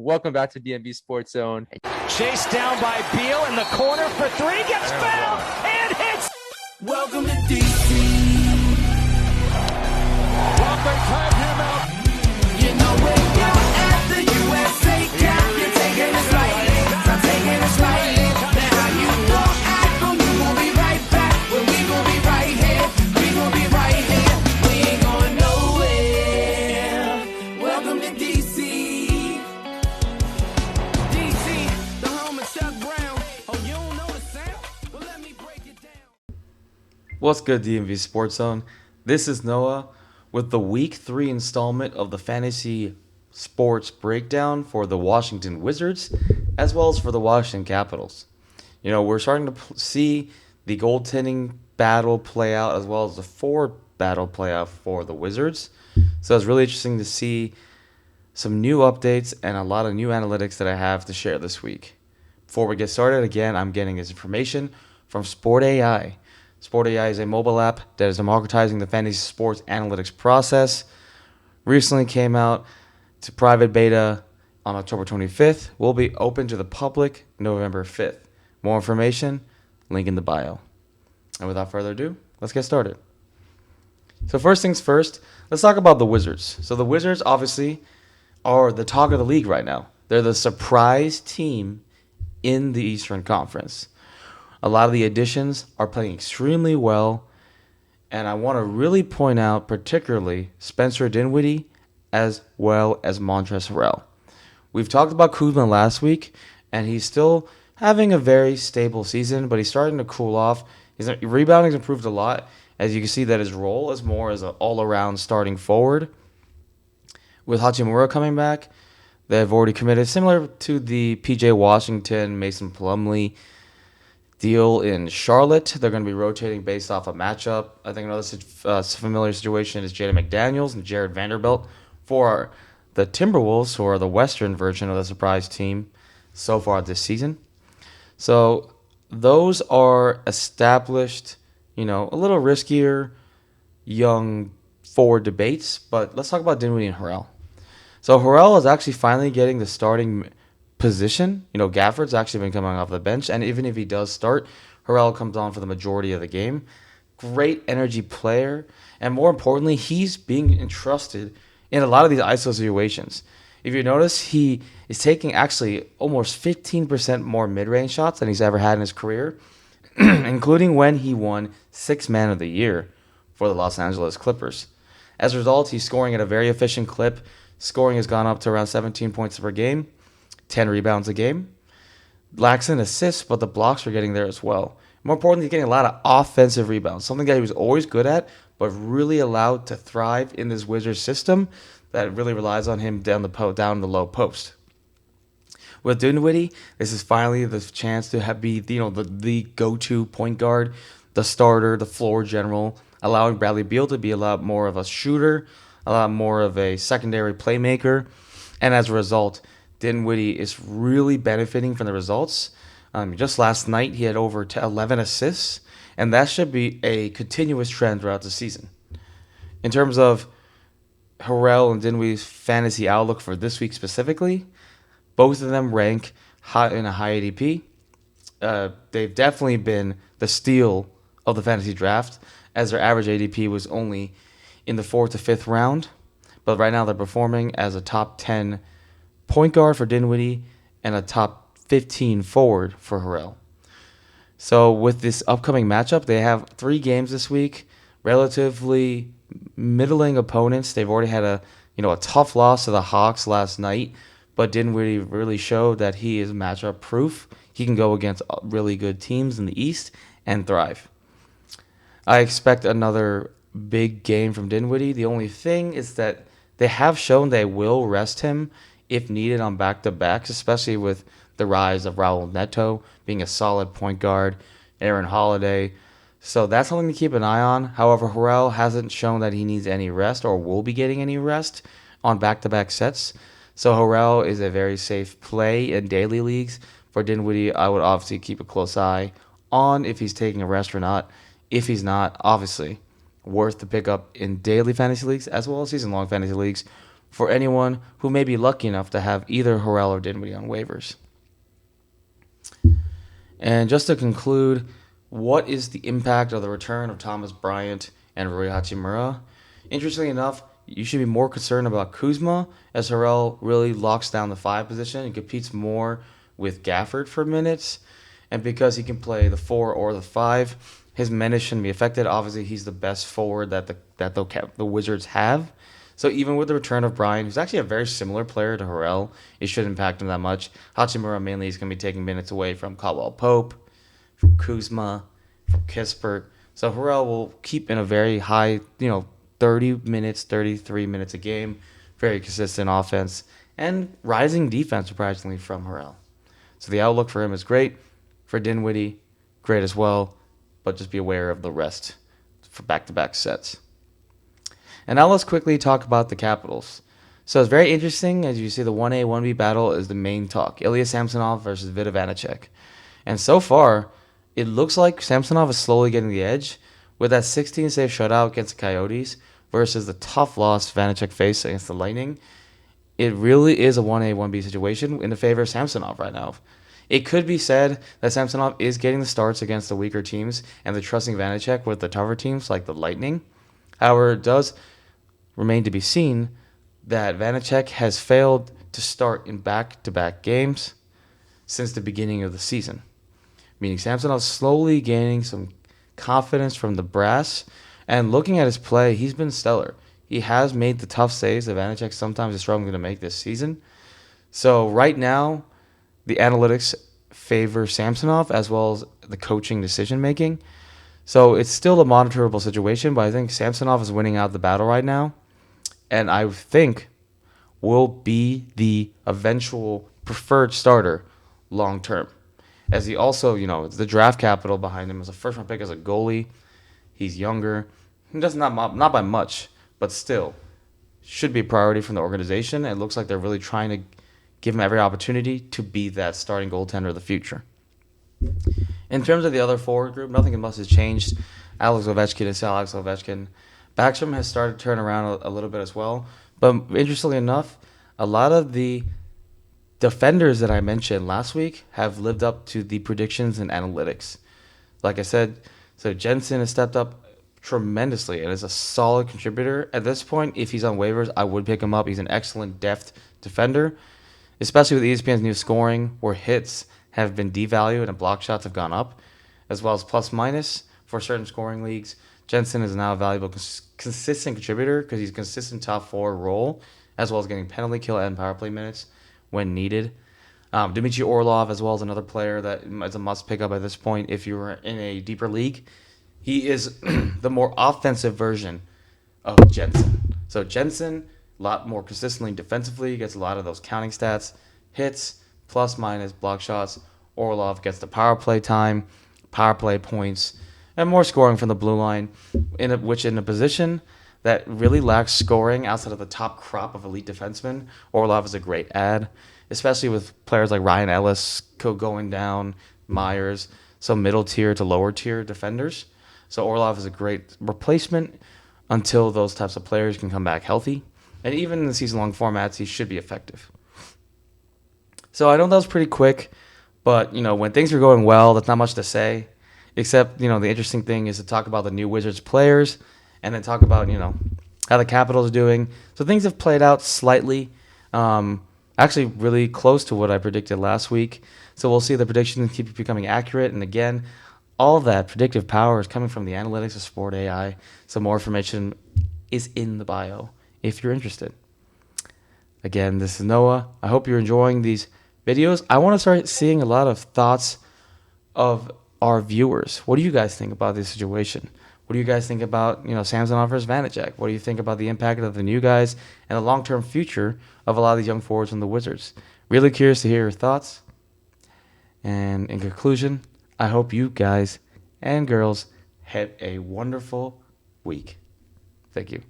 Welcome back to DMV Sports Zone. Chased down by Beal in the corner for three, gets fouled and hits. Welcome to DC. Well, they timed him out. You know we're down at the USA Cup. You're taking us lightly, I'm taking us lightly. Now you don't act, but we gon' be right back. Well, we gon' be right here, we gon' be right here. We ain't going nowhere. Welcome to DC. DC, the home of Chuck Brown. Oh, you don't know the sound? Well, let me break it down. What's good, DMV Sports Zone? This is Noah with the Week 3 installment of the Fantasy Sports Breakdown for the Washington Wizards, as well as for the Washington Capitals. You know, we're starting to see the goaltending battle play out, as well as the forward battle play out for the Wizards. So it's really interesting to see some new updates and a lot of new analytics that I have to share this week. Before we get started, again, I'm getting this information from Sport AI. Sport AI is a mobile app that is democratizing the fantasy sports analytics process. Recently came out to private beta on October 25th. Will be open to the public November 5th. More information, link in the bio. And without further ado, let's get started. So first things first, let's talk about the Wizards. So the Wizards obviously are the talk of the league right now. They're the surprise team in the Eastern Conference. A lot of the additions are playing extremely well, and I want to really point out particularly Spencer Dinwiddie as well as Montrezl Harrell. We've talked about Kumza last week, and he's still having a very stable season, but he's starting to cool off. His rebounding's improved a lot, as you can see that his role is more as an all-around starting forward. With Hachimura coming back, they've already committed, similar to the PJ Washington, Mason Plumlee deal in Charlotte. They're going to be rotating based off a matchup. I think another familiar situation is Jaden McDaniels and Jared Vanderbilt for the Timberwolves, who are the Western version of the surprise team so far this season. So those are established, a little riskier young forward debates. But let's talk about Dinwiddie and Harrell. So Harrell is actually finally getting the starting position. Gafford's actually been coming off the bench, and even if he does start, Harrell comes on for the majority of the game. Great energy player, and more importantly, he's being entrusted in a lot of these ISO situations. If you notice, he is taking actually almost 15% more mid-range shots than he's ever had in his career, including when he won Sixth Man of the Year for the Los Angeles Clippers. As a result, he's scoring at a very efficient clip. Scoring has gone up to around 17 points per game. 10 rebounds a game. Lacks in assists, but the blocks are getting there as well. More importantly, he's getting a lot of offensive rebounds, something that he was always good at, but really allowed to thrive in this Wizards system that really relies on him down the low post. With Dinwiddie, this is finally the chance to be the go-to point guard, the starter, the floor general, allowing Bradley Beal to be a lot more of a shooter, a lot more of a secondary playmaker, and as a result, Dinwiddie is really benefiting from the results. Just last night, he had over 11 assists, and that should be a continuous trend throughout the season. In terms of Harrell and Dinwiddie's fantasy outlook for this week specifically, both of them rank high in a high ADP. They've definitely been the steal of the fantasy draft, as their average ADP was only in the 4th to 5th round. But right now, they're performing as a top 10 point guard for Dinwiddie and a top 15 forward for Harrell. So with this upcoming matchup, they have 3 games this week, relatively middling opponents. They've already had a tough loss to the Hawks last night, but Dinwiddie really showed that he is matchup proof. He can go against really good teams in the East and thrive. I expect another big game from Dinwiddie. The only thing is that they have shown they will rest him if needed on back-to-backs, especially with the rise of Raul Neto being a solid point guard, Aaron Holiday. So that's something to keep an eye on. However, Harrell hasn't shown that he needs any rest or will be getting any rest on back-to-back sets. So Harrell is a very safe play in daily leagues. For Dinwiddie, I would obviously keep a close eye on if he's taking a rest or not. If he's not, obviously, worth the pickup in daily fantasy leagues as well as season-long fantasy leagues for anyone who may be lucky enough to have either Harrell or Dinwiddie on waivers. And just to conclude, what is the impact of the return of Thomas Bryant and Rui Hachimura? Interestingly enough, you should be more concerned about Kuzma, as Harrell really locks down the 5 position and competes more with Gafford for minutes. And because he can play the 4 or the 5, his minutes shouldn't be affected. Obviously, he's the best forward that the Wizards have. So even with the return of Bryant, who's actually a very similar player to Harrell, it shouldn't impact him that much. Hachimura mainly is going to be taking minutes away from Caldwell Pope, from Kuzma, from Kispert. So Harrell will keep in a very high, 30 minutes, 33 minutes a game. Very consistent offense and rising defense, surprisingly, from Harrell. So the outlook for him is great. For Dinwiddie, great as well. But just be aware of the rest for back-to-back sets. And now let's quickly talk about the Capitals. So it's very interesting. As you see, the 1A, 1B battle is the main talk. Ilya Samsonov versus Vida Vanacek. And so far, it looks like Samsonov is slowly getting the edge with that 16-save shutout against the Coyotes versus the tough loss Vanacek faced against the Lightning. It really is a 1A, 1B situation in the favor of Samsonov right now. It could be said that Samsonov is getting the starts against the weaker teams and they're trusting Vanacek with the tougher teams like the Lightning. However, it does remain to be seen that Vanacek has failed to start in back-to-back games since the beginning of the season, meaning Samsonov slowly gaining some confidence from the brass, and looking at his play, he's been stellar. He has made the tough saves that Vanacek sometimes is struggling to make this season. So right now, the analytics favor Samsonov as well as the coaching decision-making. So it's still a monitorable situation, but I think Samsonov is winning out the battle right now. And I think will be the eventual preferred starter long term. As he also, it's the draft capital behind him as a first round pick as a goalie. He's younger. He does not by much, but still should be a priority from the organization. And it looks like they're really trying to give him every opportunity to be that starting goaltender of the future. In terms of the other forward group, nothing much has changed. Alex Ovechkin is Alex Ovechkin. Backstrom has started to turn around a little bit as well. But interestingly enough, a lot of the defenders that I mentioned last week have lived up to the predictions and analytics. Like I said, so Jensen has stepped up tremendously and is a solid contributor. At this point, if he's on waivers, I would pick him up. He's an excellent depth defender, especially with ESPN's new scoring, where hits have been devalued and block shots have gone up, as well as plus-minus for certain scoring leagues. Jensen is now a valuable, consistent contributor because he's a consistent top 4 role, as well as getting penalty kill and power play minutes when needed. Dmitry Orlov, as well as another player that is a must pick up at this point if you're in a deeper league. He is the more offensive version of Jensen. So Jensen, a lot more consistently defensively, gets a lot of those counting stats, hits, plus minus, block shots. Orlov gets the power play time, power play points, and more scoring from the blue line, which in a position that really lacks scoring outside of the top crop of elite defensemen, Orlov is a great add, especially with players like Ryan Ellis going down, Myers, so middle tier to lower tier defenders. So Orlov is a great replacement until those types of players can come back healthy. And even in the season-long formats, he should be effective. So I know that was pretty quick, but, when things are going well, that's not much to say. Except, the interesting thing is to talk about the new Wizards players and then talk about, how the Capitals are doing. So things have played out slightly, actually really close to what I predicted last week. So we'll see the predictions keep becoming accurate. And again, all of that predictive power is coming from the analytics of Sport AI. So more information is in the bio if you're interested. Again, this is Noah. I hope you're enjoying these videos. I want to start seeing a lot of thoughts of our viewers. What do you guys think about this situation? What do you guys think about, Samsonov versus Vanacek? What do you think about the impact of the new guys and the long-term future of a lot of these young forwards from the Wizards? Really curious to hear your thoughts. And in conclusion, I hope you guys and girls have a wonderful week. Thank you.